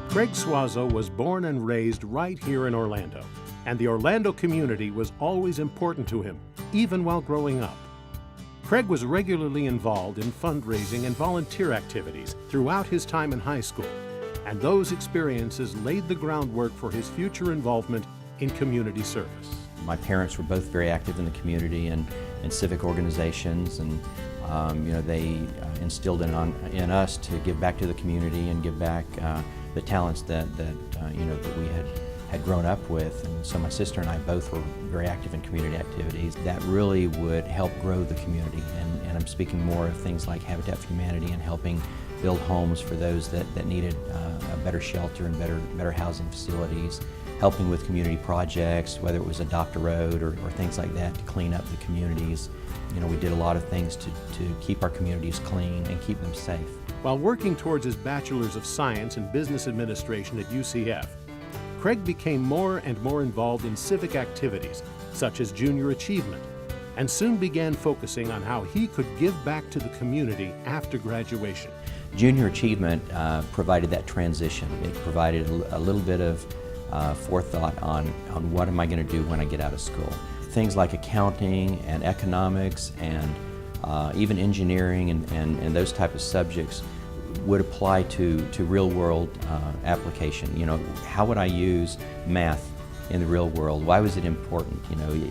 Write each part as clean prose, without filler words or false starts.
Craig Suazo was born and raised right here in Orlando, and the Orlando community was always important to him, even while growing up. Craig was regularly involved in fundraising and volunteer activities throughout his time in high school, and those experiences laid the groundwork for his future involvement in community service. My parents were both very active in the community and in civic organizations, and they instilled in us to give back to the community and give back the talents that we had grown up with. And so my sister and I both were very active in community activities that really would help grow the community. And I'm speaking more of things like Habitat for Humanity and helping build homes for those that needed a better shelter and better housing facilities, helping with community projects, whether it was Adopt a Road or things like that to clean up the communities. We did a lot of things to keep our communities clean and keep them safe. While working towards his Bachelor's of Science in Business Administration at UCF, Craig became more and more involved in civic activities, such as Junior Achievement, and soon began focusing on how he could give back to the community after graduation. Junior Achievement provided that transition. It provided a little bit of forethought on what am I going to do when I get out of school. Things like accounting and economics and even engineering and those type of subjects would apply to real-world application. How would I use math in the real world? Why was it important?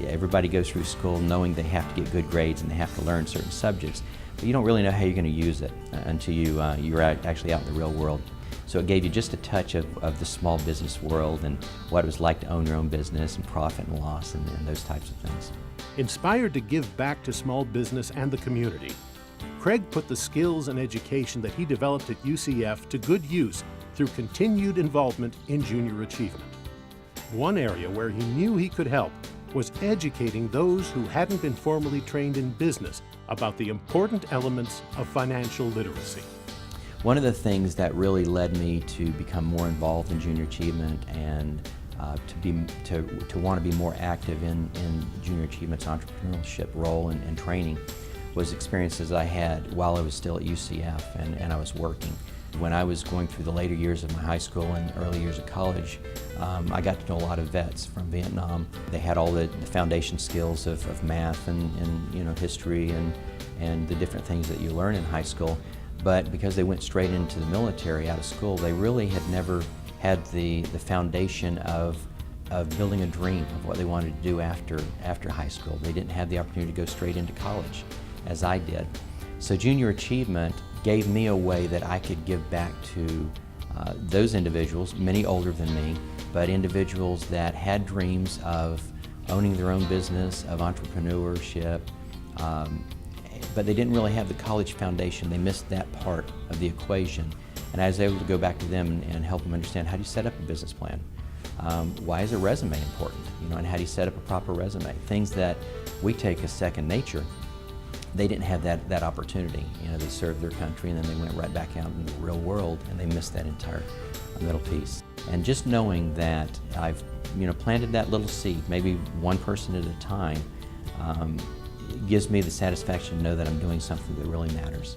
Everybody goes through school knowing they have to get good grades and they have to learn certain subjects, but you don't really know how you're going to use it until you're actually out in the real world. So it gave you just a touch of the small business world and what it was like to own your own business and profit and loss and those types of things. Inspired to give back to small business and the community, Craig put the skills and education that he developed at UCF to good use through continued involvement in Junior Achievement. One area where he knew he could help was educating those who hadn't been formally trained in business about the important elements of financial literacy. One of the things that really led me to become more involved in Junior Achievement and to want to be more active in Junior Achievement's entrepreneurship role and training was experiences I had while I was still at UCF and I was working. When I was going through the later years of my high school and early years of college, I got to know a lot of vets from Vietnam. They had all the foundation skills of math and history and the different things that you learn in high school. But because they went straight into the military out of school, they really had never had the foundation of building a dream of what they wanted to do after high school. They didn't have the opportunity to go straight into college, as I did. So Junior Achievement gave me a way that I could give back to those individuals, many older than me, but individuals that had dreams of owning their own business, of entrepreneurship, but they didn't really have the college foundation. They missed that part of the equation. And I was able to go back to them and help them understand, how do you set up a business plan? Why is a resume important? And how do you set up a proper resume? Things that we take as second nature. They didn't have that opportunity. They served their country and then they went right back out into the real world and they missed that entire middle piece. And just knowing that I've planted that little seed, maybe one person at a time, it gives me the satisfaction to know that I'm doing something that really matters.